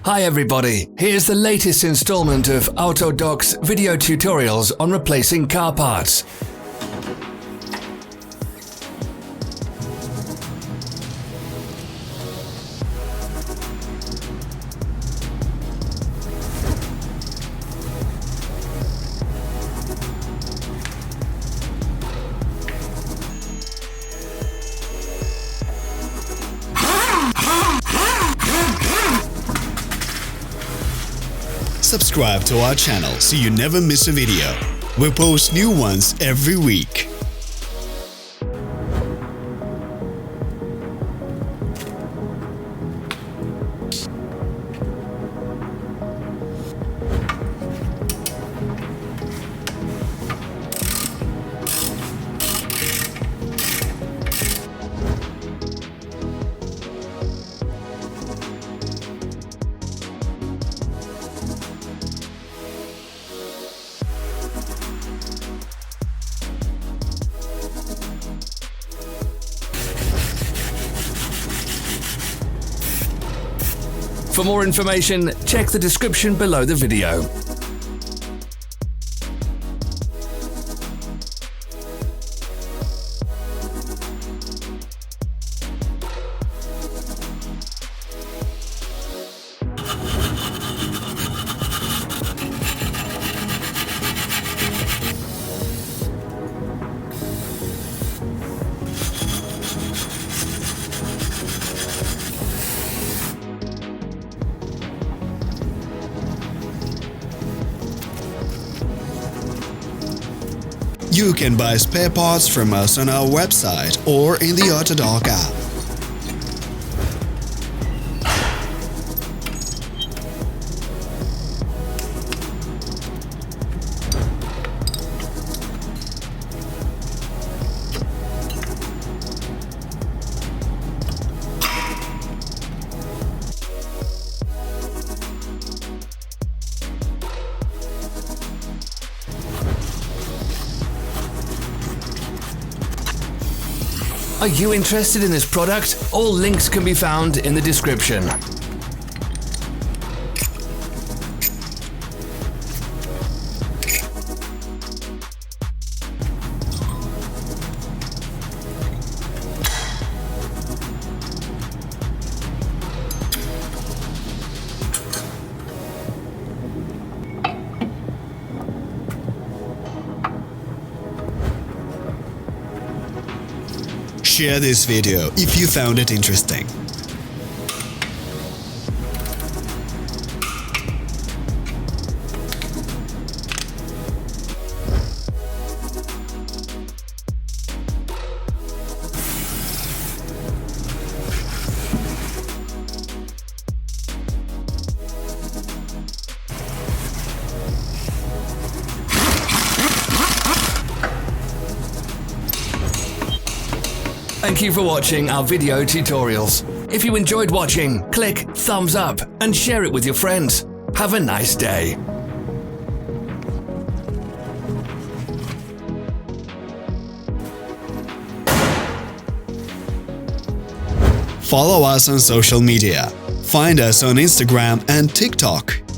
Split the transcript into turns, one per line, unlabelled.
Hi everybody, here's the latest installment of Autodoc's video tutorials on replacing car parts.
Subscribe to our channel so you never miss a video. We post new ones every week.
For more information, check the description below the video.
You can buy spare parts from us on our website or in the Autodoc app.
Are you interested in this product? All links can be found in the description.
Share this video if you found it interesting.
Thank you for watching our video tutorials. If you enjoyed watching, click thumbs up and share it with your friends. Have a nice day.
Follow us on social media. Find us on Instagram and TikTok.